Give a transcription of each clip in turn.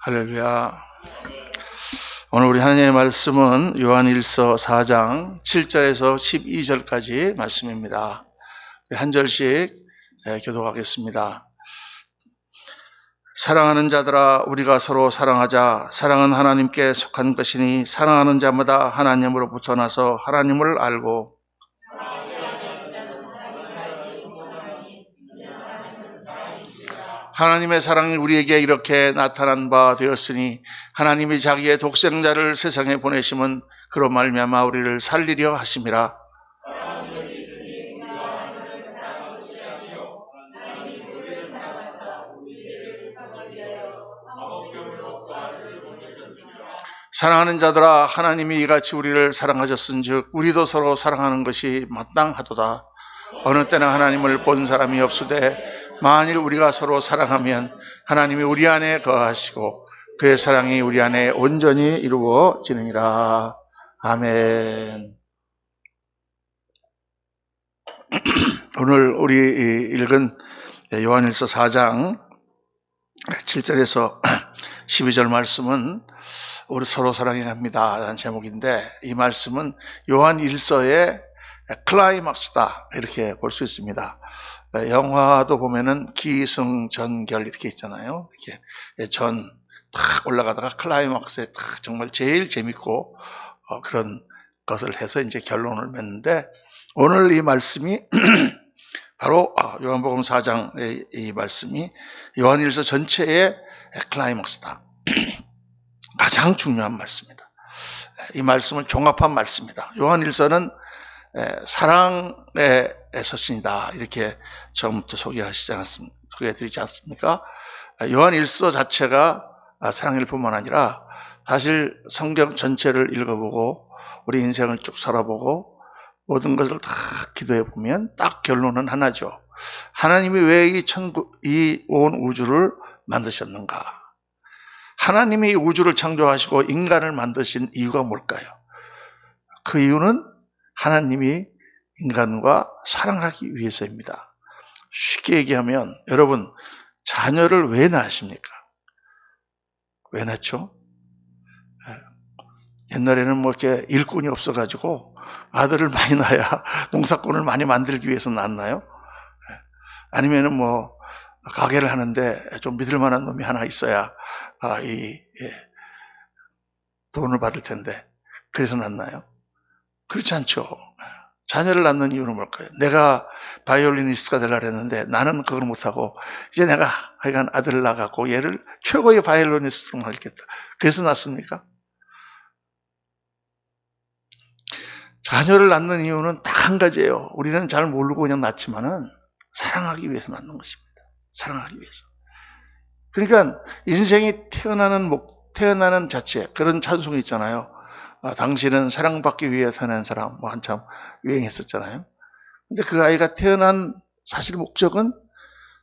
할렐루야. 오늘 우리 하나님의 말씀은 요한일서 4장 7절에서 12절까지 말씀입니다. 한 절씩 교독하겠습니다. 사랑하는 자들아, 우리가 서로 사랑하자. 사랑은 하나님께 속한 것이니 사랑하는 자마다 하나님으로부터 나서 하나님을 알고 하나님의 사랑이 우리에게 이렇게 나타난 바 되었으니 하나님이 자기의 독생자를 세상에 보내심은 그로 말미암아 우리를 살리려 하심이라. 사랑하는 자들아, 하나님이 이같이 우리를 사랑하셨은즉 우리도 서로 사랑하는 것이 마땅하도다. 어느 때나 하나님을 본 사람이 없으되 만일 우리가 서로 사랑하면 하나님이 우리 안에 거하시고 그의 사랑이 우리 안에 온전히 이루어지느니라. 아멘. 오늘 우리 읽은 요한일서 4장 7절에서 12절 말씀은 우리 서로 사랑해야 합니다 라는 제목인데, 이 말씀은 요한일서의 클라이막스다 이렇게 볼 수 있습니다. 영화도 보면은 기승전결 이렇게 있잖아요. 이렇게 전 탁 올라가다가 클라이막스에 탁 정말 제일 재밌고 그런 것을 해서 이제 결론을 맺는데, 오늘 이 말씀이 바로 요한복음 4장의 이 말씀이 요한일서 전체의 클라이막스다. 가장 중요한 말씀이다. 이 말씀을 종합한 말씀이다. 요한일서는 사랑의 서신이다 이렇게 처음부터 소개해드리지 않습니까? 요한일서 자체가 사랑일 뿐만 아니라 사실 성경 전체를 읽어보고 우리 인생을 쭉 살아보고 모든 것을 다 기도해보면 딱 결론은 하나죠. 하나님이 왜 이 온 우주를 만드셨는가? 하나님이 이 우주를 창조하시고 인간을 만드신 이유가 뭘까요? 그 이유는 하나님이 인간과 사랑하기 위해서입니다. 쉽게 얘기하면 여러분, 자녀를 왜 낳으십니까? 왜 낳죠? 옛날에는 뭐 이렇게 일꾼이 없어가지고 아들을 많이 낳아야 농사꾼을 많이 만들기 위해서 낳았나요? 아니면은 뭐 가게를 하는데 좀 믿을 만한 놈이 하나 있어야 돈을 받을 텐데 그래서 낳나요? 그렇지 않죠. 자녀를 낳는 이유는 뭘까요? 내가 바이올리니스트가 되려고 했는데 나는 그걸 못하고 이제 내가 하여간 아들을 낳아갖고 얘를 최고의 바이올리니스트로 만들겠다. 그래서 낳습니까? 자녀를 낳는 이유는 딱 한 가지예요. 우리는 잘 모르고 그냥 낳지만은 사랑하기 위해서 낳는 것입니다. 사랑하기 위해서. 그러니까 인생이 태어나는 자체, 그런 찬송이 있잖아요. 당신은 사랑받기 위해 태어난 사람, 뭐 한참 유행했었잖아요. 근데 그 아이가 태어난 사실 목적은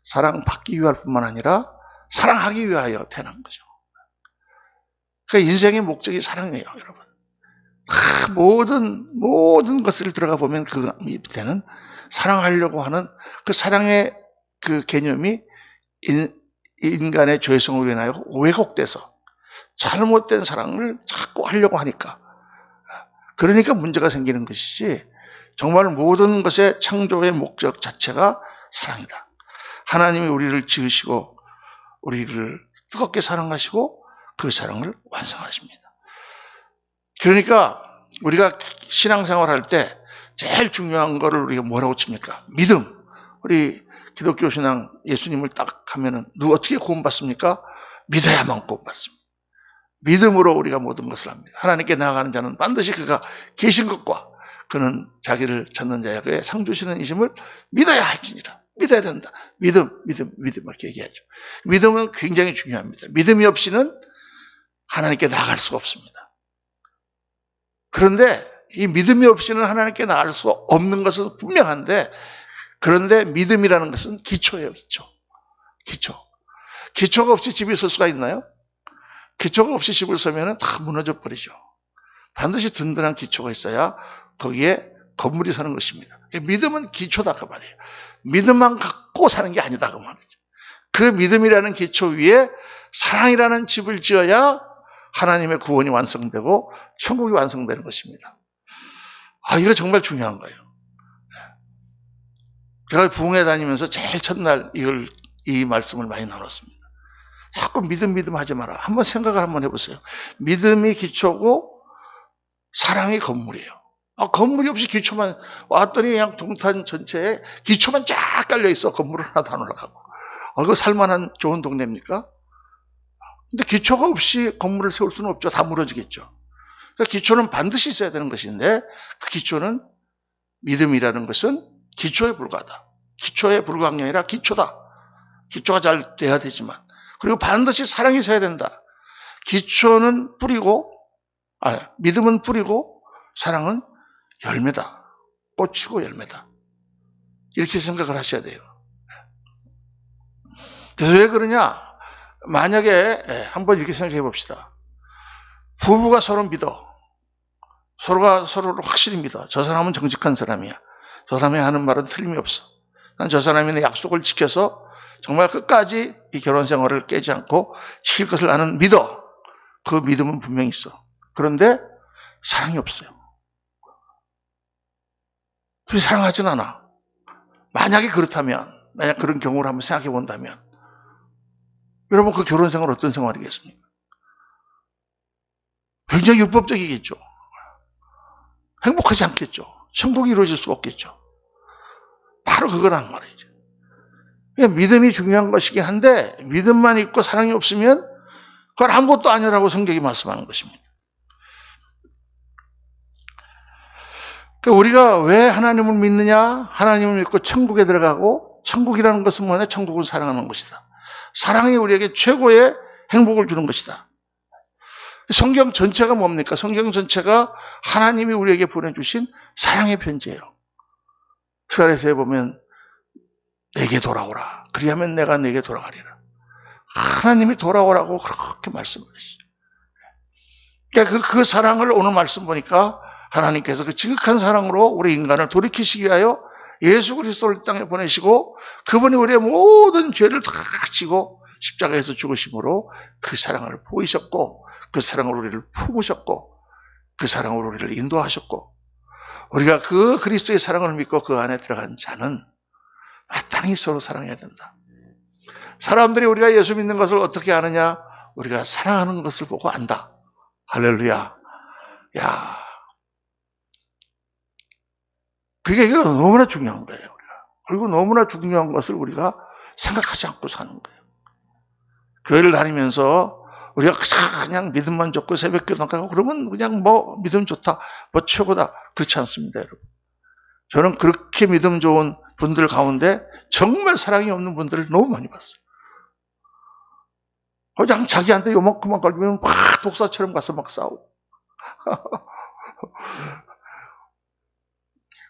사랑받기 위할 뿐만 아니라 사랑하기 위하여 태어난 거죠. 그러니까 인생의 목적이 사랑이에요, 여러분. 모든 것을 들어가 보면 그 밑에는 사랑하려고 하는 그 사랑의 그 개념이 인간의 죄성으로 인하여 왜곡돼서 잘못된 사랑을 자꾸 하려고 하니까, 그러니까 문제가 생기는 것이지, 정말 모든 것의 창조의 목적 자체가 사랑이다. 하나님이 우리를 지으시고 우리를 뜨겁게 사랑하시고 그 사랑을 완성하십니다. 그러니까 우리가 신앙생활 할 때 제일 중요한 거를 우리가 뭐라고 칩니까? 믿음. 우리 기독교 신앙 예수님을 딱 하면은 어떻게 구원받습니까? 믿어야만 구원받습니다. 믿음으로 우리가 모든 것을 합니다. 하나님께 나아가는 자는 반드시 그가 계신 것과 그는 자기를 찾는 자에게 상 주시는 이심을 믿어야 할지니라. 믿어야 된다. 믿음 이렇게 얘기하죠. 믿음은 굉장히 중요합니다. 믿음이 없이는 하나님께 나아갈 수가 없습니다. 그런데 이 믿음이 없이는 하나님께 나아갈 수가 없는 것은 분명한데, 그런데 믿음이라는 것은 기초예요. 기초가 없이 집이 설 수가 있나요? 기초가 없이 집을 서면 다 무너져 버리죠. 반드시 든든한 기초가 있어야 거기에 건물이 서는 것입니다. 믿음은 기초다 그 말이에요. 믿음만 갖고 사는 게 아니다 그 말이죠. 그 믿음이라는 기초 위에 사랑이라는 집을 지어야 하나님의 구원이 완성되고 천국이 완성되는 것입니다. 이거 정말 중요한 거예요. 제가 부흥회 다니면서 제일 첫날 이 말씀을 많이 나눴습니다. 자꾸 믿음 하지 마라. 한번 생각을 한번 해보세요. 믿음이 기초고 사랑이 건물이에요. 건물이 없이 기초만 왔더니 그냥 동탄 전체에 기초만 쫙 깔려 있어. 건물은 하나도 안 올라가고. 그거 살만한 좋은 동네입니까? 근데 기초가 없이 건물을 세울 수는 없죠. 다 무너지겠죠. 그러니까 기초는 반드시 있어야 되는 것인데 그 기초는 믿음이라는 것은 기초에 불과하다. 기초에 불과한 게 아니라 기초다. 기초가 잘 돼야 되지만 그리고 반드시 사랑이 있어야 된다. 기초는 뿌리고 믿음은 뿌리고 사랑은 열매다. 꽃이고 열매다. 이렇게 생각을 하셔야 돼요. 그래서 왜 그러냐? 만약에 한번 이렇게 생각해 봅시다. 부부가 서로 믿어. 서로가 서로를 확실히 믿어. 저 사람은 정직한 사람이야. 저 사람이 하는 말은 틀림이 없어. 난 저 사람이 내 약속을 지켜서 정말 끝까지 이 결혼 생활을 깨지 않고 지킬 것을 나는 믿어. 그 믿음은 분명히 있어. 그런데 사랑이 없어요. 둘이 사랑하진 않아. 만약에 그렇다면, 만약 그런 경우를 한번 생각해 본다면 여러분 그 결혼 생활 어떤 생활이겠습니까? 굉장히 율법적이겠죠. 행복하지 않겠죠. 천국이 이루어질 수가 없겠죠. 바로 그거란 말이죠. 믿음이 중요한 것이긴 한데 믿음만 있고 사랑이 없으면 그건 아무것도 아니라고 성경이 말씀하는 것입니다. 그러니까 우리가 왜 하나님을 믿느냐? 하나님을 믿고 천국에 들어가고 천국이라는 것은 뭐냐? 천국은 사랑하는 것이다. 사랑이 우리에게 최고의 행복을 주는 것이다. 성경 전체가 뭡니까? 성경 전체가 하나님이 우리에게 보내주신 사랑의 편지예요. 스가랴서에 보면 내게 돌아오라. 그리하면 내가 내게 돌아가리라. 하나님이 돌아오라고 그렇게 말씀하시죠. 그러니까 그 사랑을 오늘 말씀 보니까 하나님께서 그 지극한 사랑으로 우리 인간을 돌이키시기 위하여 예수 그리스도를 땅에 보내시고 그분이 우리의 모든 죄를 다 지고 십자가에서 죽으심으로 그 사랑을 보이셨고 그 사랑으로 우리를 품으셨고 그 사랑으로 우리를 인도하셨고 우리가 그 그리스도의 사랑을 믿고 그 안에 들어간 자는 마땅히 서로 사랑해야 된다. 사람들이 우리가 예수 믿는 것을 어떻게 아느냐? 우리가 사랑하는 것을 보고 안다. 할렐루야. 야, 그게 너무나 중요한 거예요. 우리가. 그리고 너무나 중요한 것을 우리가 생각하지 않고 사는 거예요. 교회를 다니면서 우리가 그냥 믿음만 좋고 새벽기도 가고 그러면 그냥 믿음 좋다, 최고다. 그렇지 않습니다, 여러분. 저는 그렇게 믿음 좋은 분들 가운데 정말 사랑이 없는 분들을 너무 많이 봤어요. 그냥 자기한테 요만큼만 걸리면 막 독사처럼 가서 막 싸우고.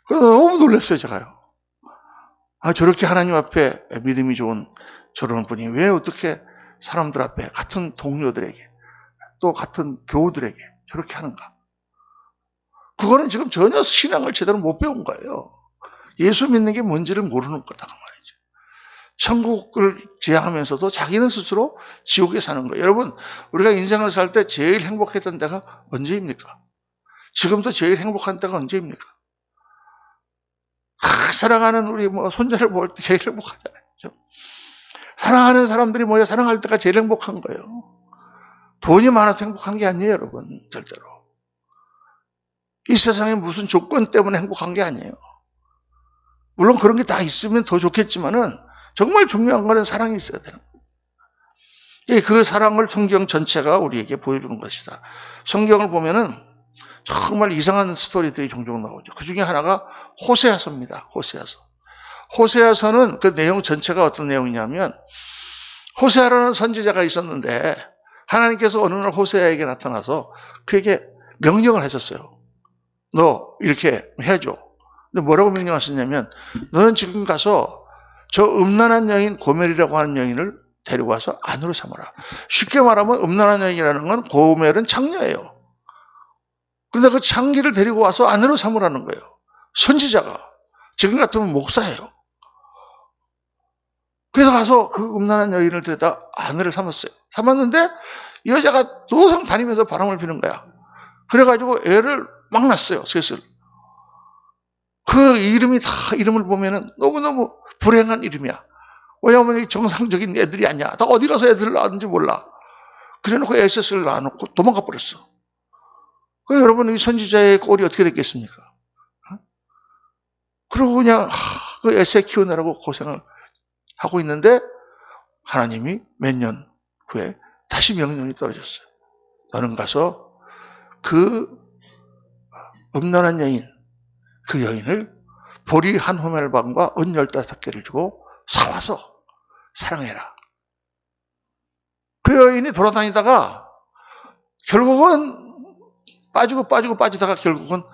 그래서 너무 놀랐어요, 제가요. 저렇게 하나님 앞에 믿음이 좋은 저런 분이 왜 어떻게 사람들 앞에 같은 동료들에게 또 같은 교우들에게 저렇게 하는가? 그거는 지금 전혀 신앙을 제대로 못 배운 거예요. 예수 믿는 게 뭔지를 모르는 거다 그 말이죠. 천국을 지향하면서도 자기는 스스로 지옥에 사는 거예요. 여러분, 우리가 인생을 살 때 제일 행복했던 때가 언제입니까? 지금도 제일 행복한 때가 언제입니까? 사랑하는 우리 손자를 볼 때 제일 행복하잖아요. 그렇죠? 사랑하는 사람들이 모여 사랑할 때가 제일 행복한 거예요. 돈이 많아서 행복한 게 아니에요, 여러분. 절대로. 이 세상에 무슨 조건 때문에 행복한 게 아니에요. 물론 그런 게 다 있으면 더 좋겠지만은 정말 중요한 거는 사랑이 있어야 되는 거예요. 그 사랑을 성경 전체가 우리에게 보여주는 것이다. 성경을 보면은 정말 이상한 스토리들이 종종 나오죠. 그 중에 하나가 호세아서입니다. 호세아서. 호세아서는 그 내용 전체가 어떤 내용이냐면 호세아라는 선지자가 있었는데 하나님께서 어느 날 호세아에게 나타나서 그에게 명령을 하셨어요. 너 이렇게 해줘. 근데 뭐라고 명령하셨냐면 너는 지금 가서 저 음란한 여인 고멜이라고 하는 여인을 데리고 와서 아내로 삼아라. 쉽게 말하면 음란한 여인이라는 건 고멜은 창녀예요. 그런데 그 창기를 데리고 와서 아내로 삼으라는 거예요. 선지자가. 지금 같으면 목사예요. 그래서 가서 그 음란한 여인을 데려다 아내를 삼았어요. 삼았는데 이 여자가 노상 다니면서 바람을 피는 거야. 그래가지고 애를 막 낳았어요. 셋을. 그 이름이 다 이름을 보면은 너무너무 불행한 이름이야. 왜냐하면 정상적인 애들이 아니야. 다 어디 가서 애들을 낳았는지 몰라. 그래놓고 에셋을 낳아놓고 도망가 버렸어. 그 여러분 이 선지자의 꼴이 어떻게 됐겠습니까? 그러고 그냥 그 에셋 키우느라고 고생을 하고 있는데 하나님이 몇 년 후에 다시 명령이 떨어졌어요. 너는 가서 그 음란한 여인, 그 여인을 보리 한 호멜방과 은 15개를 주고 사와서 사랑해라. 그 여인이 돌아다니다가 결국은 빠지다가 결국은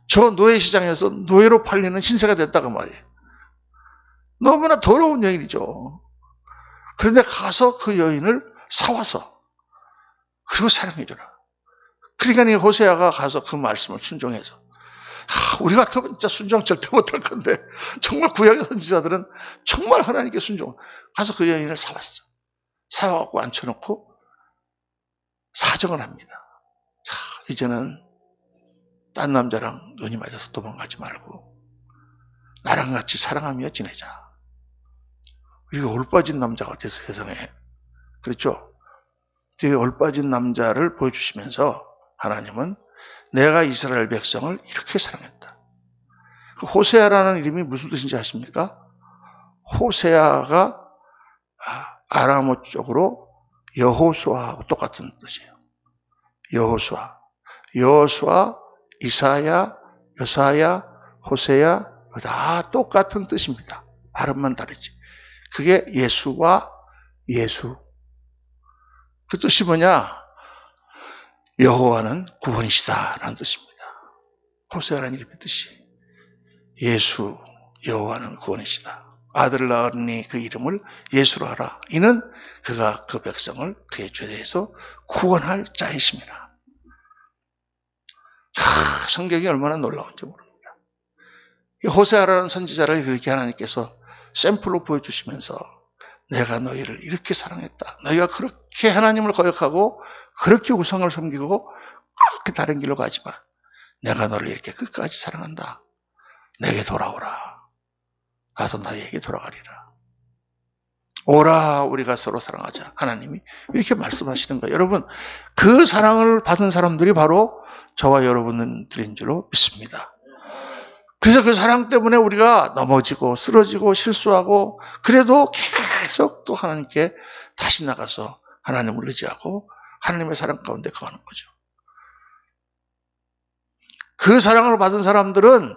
저 노예시장에서 노예로 팔리는 신세가 됐다고 말이에요. 너무나 더러운 여인이죠. 그런데 가서 그 여인을 사와서 그리고 사랑해줘라. 그러니까 이 호세아가 가서 그 말씀을 순종해서 우리 같으면 진짜 순종 절대 못할 건데 정말 구약의 선지자들은 정말 하나님께 순종. 가서 그 여인을 사왔어. 사와갖고 앉혀놓고 사정을 합니다. 이제는 딴 남자랑 눈이 맞아서 도망가지 말고 나랑 같이 사랑하며 지내자. 이게 올빠진 남자가 어때서 세상에. 그렇죠? 이 올빠진 남자를 보여주시면서 하나님은 내가 이스라엘 백성을 이렇게 사랑했다. 그 호세아라는 이름이 무슨 뜻인지 아십니까? 호세아가 아람어 쪽으로 여호수아하고 똑같은 뜻이에요. 여호수아, 이사야, 여사야, 호세야 다 똑같은 뜻입니다. 발음만 다르지. 그게 예수와 예수. 그 뜻이 뭐냐? 여호와는 구원이시다라는 뜻입니다. 호세아라는 이름의 뜻이. 예수, 여호와는 구원이시다. 아들을 낳으니 그 이름을 예수로 하라. 이는 그가 그 백성을 그의 죄에서 구원할 자이심이라. 성경이 얼마나 놀라운지 모릅니다. 이 호세아라는 선지자를 그렇게 하나님께서 샘플로 보여주시면서 내가 너희를 이렇게 사랑했다. 너희가 그렇게 하나님을 거역하고 그렇게 우상을 섬기고 그렇게 다른 길로 가지만 내가 너를 이렇게 끝까지 사랑한다. 내게 돌아오라. 나도 너희에게 돌아가리라. 오라 우리가 서로 사랑하자. 하나님이 이렇게 말씀하시는 거예요. 여러분 그 사랑을 받은 사람들이 바로 저와 여러분들인 줄로 믿습니다. 그래서 그 사랑 때문에 우리가 넘어지고 쓰러지고 실수하고 그래도 계속 또 하나님께 다시 나가서 하나님을 의지하고 하나님의 사랑 가운데 거하는 거죠. 그 사랑을 받은 사람들은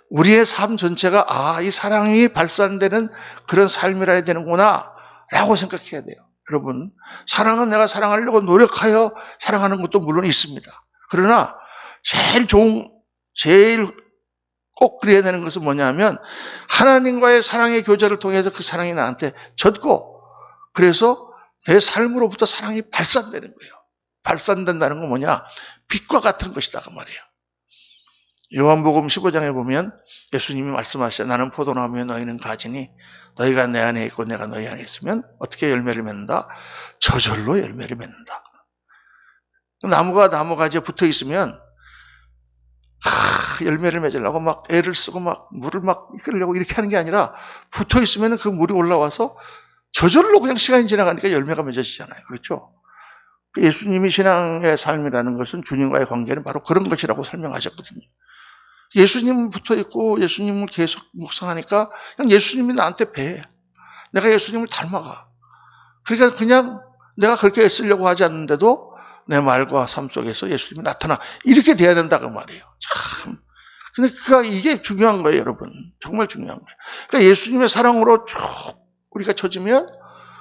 우리의 삶 전체가 이 사랑이 발산되는 그런 삶이라 해야 되는구나 라고 생각해야 돼요. 여러분 사랑은 내가 사랑하려고 노력하여 사랑하는 것도 물론 있습니다. 그러나 제일 꼭 그래야 되는 것은 뭐냐면 하나님과의 사랑의 교제를 통해서 그 사랑이 나한테 젖고 그래서 내 삶으로부터 사랑이 발산되는 거예요. 발산된다는 건 뭐냐? 빛과 같은 것이다 그 말이에요. 요한복음 15장에 보면 예수님이 말씀하시죠. 나는 포도나무에 너희는 가지니 너희가 내 안에 있고 내가 너희 안에 있으면 어떻게 열매를 맺는다? 저절로 열매를 맺는다. 나무가 나무 가지에 붙어 있으면 열매를 맺으려고 막 애를 쓰고 막 물을 막 이끌려고 이렇게 하는 게 아니라 붙어 있으면 그 물이 올라와서 저절로 그냥 시간이 지나가니까 열매가 맺어지잖아요. 그렇죠? 예수님이 신앙의 삶이라는 것은 주님과의 관계는 바로 그런 것이라고 설명하셨거든요. 예수님 붙어 있고 예수님을 계속 묵상하니까 그냥 예수님이 나한테 배. 내가 예수님을 닮아가. 그러니까 그냥 내가 그렇게 애쓰려고 하지 않는데도 내 말과 삶 속에서 예수님이 나타나. 이렇게 돼야 된다고 말이에요. 참. 근데 이게 중요한 거예요, 여러분. 정말 중요한 거예요. 그러니까 예수님의 사랑으로 쭉 우리가 젖으면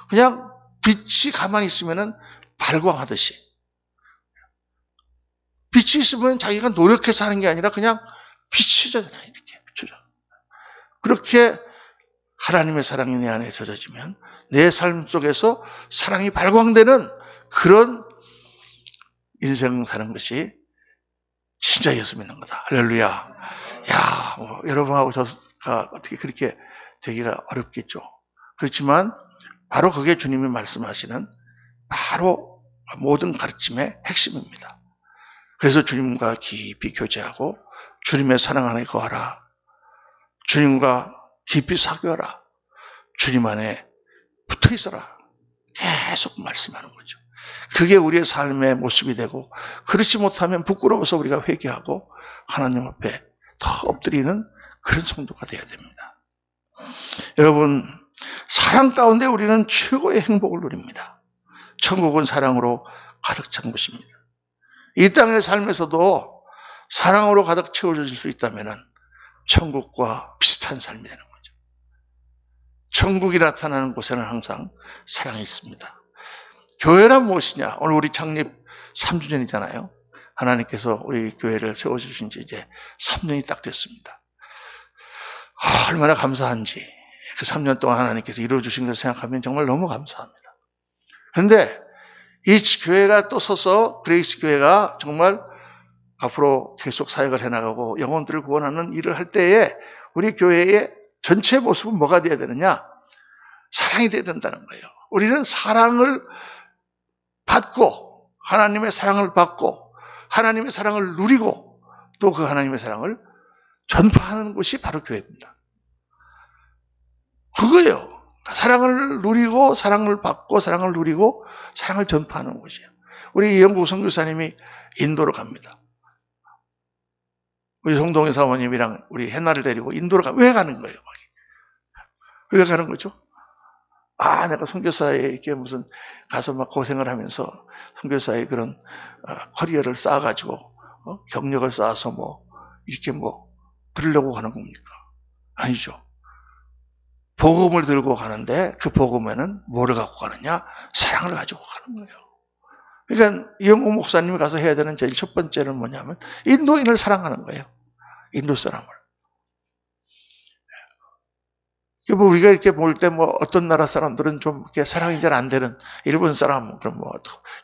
그냥 빛이 가만히 있으면은 발광하듯이. 빛이 있으면 자기가 노력해서 하는 게 아니라 그냥 빛이 젖잖아요. 이렇게 비춰져. 그렇게 하나님의 사랑이 내 안에 젖어지면 내 삶 속에서 사랑이 발광되는 그런 인생 사는 것이 진짜 예수 믿는 거다. 할렐루야. 야, 여러분하고 저가 어떻게 그렇게 되기가 어렵겠죠. 그렇지만 바로 그게 주님이 말씀하시는 바로 모든 가르침의 핵심입니다. 그래서 주님과 깊이 교제하고 주님의 사랑 안에 거하라. 주님과 깊이 사귀어라. 주님 안에 붙어 있어라. 계속 말씀하는 거죠. 그게 우리의 삶의 모습이 되고, 그렇지 못하면 부끄러워서 우리가 회개하고 하나님 앞에 더 엎드리는 그런 성도가 되어야 됩니다. 여러분, 사랑 가운데 우리는 최고의 행복을 누립니다. 천국은 사랑으로 가득 찬 곳입니다. 이 땅의 삶에서도 사랑으로 가득 채워질 수 있다면 천국과 비슷한 삶이 되는 거죠. 천국이 나타나는 곳에는 항상 사랑이 있습니다. 교회란 무엇이냐? 오늘 우리 창립 3주년이잖아요. 하나님께서 우리 교회를 세워주신 지 이제 3년이 딱 됐습니다. 얼마나 감사한지, 그 3년 동안 하나님께서 이루어주신 것을 생각하면 정말 너무 감사합니다. 그런데 이 교회가 또 서서 그레이스 교회가 정말 앞으로 계속 사역을 해나가고 영혼들을 구원하는 일을 할 때에 우리 교회의 전체 모습은 뭐가 되어야 되느냐? 사랑이 되어야 된다는 거예요. 우리는 사랑을 받고, 하나님의 사랑을 받고, 하나님의 사랑을 누리고, 또 그 하나님의 사랑을 전파하는 것이 바로 교회입니다. 그거예요. 사랑을 누리고, 사랑을 받고, 사랑을 누리고, 사랑을 전파하는 것이에요. 우리 이영국 선교사님이 인도로 갑니다. 우리 송동희 사모님이랑 우리 해나를 데리고 인도로 왜 가는 거예요? 왜 가는 거죠? 내가 선교사에 이렇게 무슨 가서 막 고생을 하면서 선교사의 그런 커리어를 쌓아가지고 경력을 쌓아서 뭐 이렇게 뭐 그러려고 가는 겁니까? 아니죠. 복음을 들고 가는데 그 복음에는 뭐를 갖고 가느냐? 사랑을 가지고 가는 거예요. 그러니까 이영국 목사님이 가서 해야 되는 제일 첫 번째는 뭐냐면 인도인을 사랑하는 거예요. 인도 사람을. 뭐 우리가 이렇게 볼 때 뭐 어떤 나라 사람들은 좀 이렇게 사랑이 잘 안 되는 일본 사람, 그럼 뭐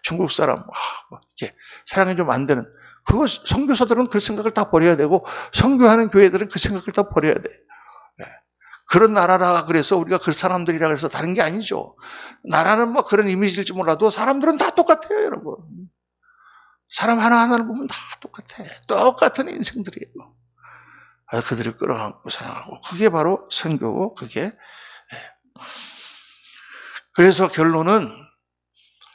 중국 사람, 뭐 이렇게 사랑이 좀 안 되는, 그거 선교사들은 그 생각을 다 버려야 되고 선교하는 교회들은 그 생각을 다 버려야 돼. 그런 나라라 그래서 우리가 그 사람들이라 그래서 다른 게 아니죠. 나라는 뭐 그런 이미지일지 몰라도 사람들은 다 똑같아요, 여러분. 사람 하나하나를 보면 다 똑같아. 똑같은 인생들이에요. 그들을 끌어안고 사랑하고, 그게 바로 선교고, 그게. 그래서 결론은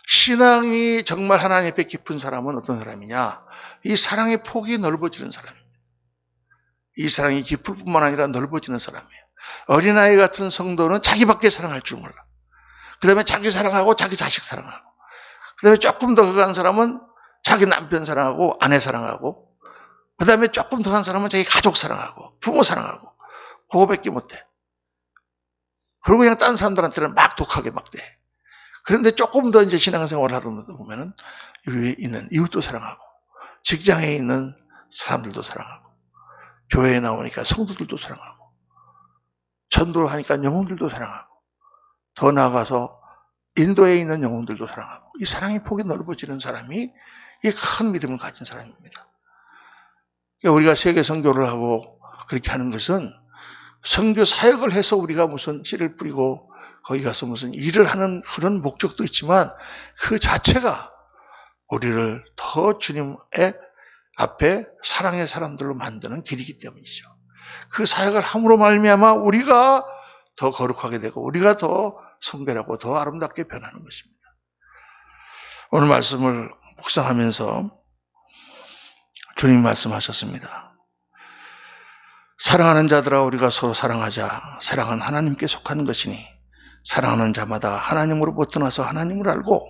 신앙이 정말 하나님 앞에 깊은 사람은 어떤 사람이냐? 이 사랑의 폭이 넓어지는 사람입니다. 이 사랑이 깊을 뿐만 아니라 넓어지는 사람이에요. 어린아이 같은 성도는 자기밖에 사랑할 줄 몰라. 그 다음에 자기 사랑하고 자기 자식 사랑하고, 그 다음에 조금 더 강한 사람은 자기 남편 사랑하고 아내 사랑하고, 그 다음에 조금 더 한 사람은 자기 가족 사랑하고 부모 사랑하고, 그거밖에 못해. 그리고 그냥 다른 사람들한테는 막 독하게 막 돼. 그런데 조금 더 이제 신앙생활을 하다 보면은 위에 있는 이웃도 사랑하고, 직장에 있는 사람들도 사랑하고, 교회에 나오니까 성도들도 사랑하고, 전도를 하니까 영혼들도 사랑하고, 더 나아가서 인도에 있는 영혼들도 사랑하고, 이 사랑의 폭이 넓어지는 사람이 이 큰 믿음을 가진 사람입니다. 우리가 세계 선교를 하고 그렇게 하는 것은 선교 사역을 해서 우리가 무슨 씨를 뿌리고 거기 가서 무슨 일을 하는 그런 목적도 있지만, 그 자체가 우리를 더 주님의 앞에 사랑의 사람들로 만드는 길이기 때문이죠. 그 사역을 함으로 말미암아 우리가 더 거룩하게 되고 우리가 더 성별하고 더 아름답게 변하는 것입니다. 오늘 말씀을 묵상하면서 주님이 말씀하셨습니다. 사랑하는 자들아, 우리가 서로 사랑하자. 사랑은 하나님께 속한 것이니 사랑하는 자마다 하나님으로부터 나서 하나님을 알고,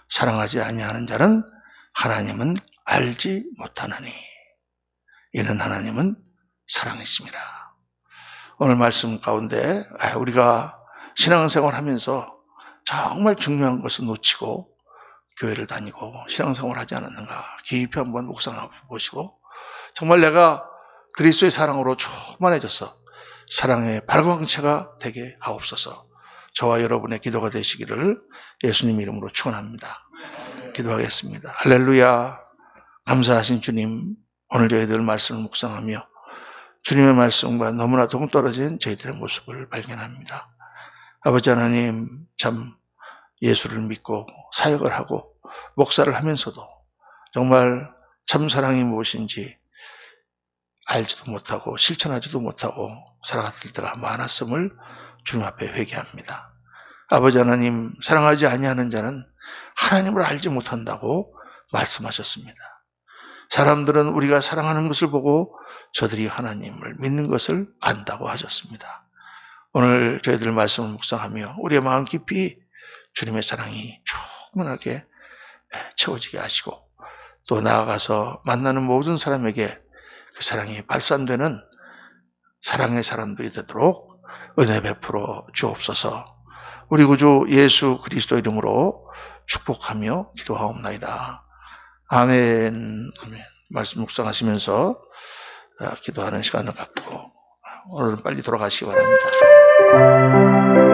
사랑하지 아니하는 자는 하나님은 알지 못하느니 이는 하나님은 사랑이심이라. 오늘 말씀 가운데 우리가 신앙생활 하면서 정말 중요한 것을 놓치고 교회를 다니고 신앙생활 하지 않았는가 깊이 한번 묵상해 보시고, 정말 내가 그리스도의 사랑으로 충만해져서 사랑의 발광체가 되게 하옵소서. 저와 여러분의 기도가 되시기를 예수님 이름으로 축원합니다. 기도하겠습니다. 할렐루야. 감사하신 주님, 오늘 저희들 말씀을 묵상하며 주님의 말씀과 너무나 동떨어진 저희들의 모습을 발견합니다. 아버지 하나님, 참 예수를 믿고 사역을 하고 목사를 하면서도 정말 참 사랑이 무엇인지 알지도 못하고 실천하지도 못하고 살아갔을 때가 많았음을 주님 앞에 회개합니다. 아버지 하나님, 사랑하지 아니하는 자는 하나님을 알지 못한다고 말씀하셨습니다. 사람들은 우리가 사랑하는 것을 보고 저들이 하나님을 믿는 것을 안다고 하셨습니다. 오늘 저희들 말씀을 묵상하며 우리의 마음 깊이 주님의 사랑이 충분하게 채워지게 하시고 또 나아가서 만나는 모든 사람에게 그 사랑이 발산되는 사랑의 사람들이 되도록 은혜 베풀어 주옵소서. 우리 구주 예수 그리스도 이름으로 축복하며 기도하옵나이다. 아멘. 아멘. 말씀 묵상하시면서 기도하는 시간을 갖고 오늘은 빨리 돌아가시기 바랍니다.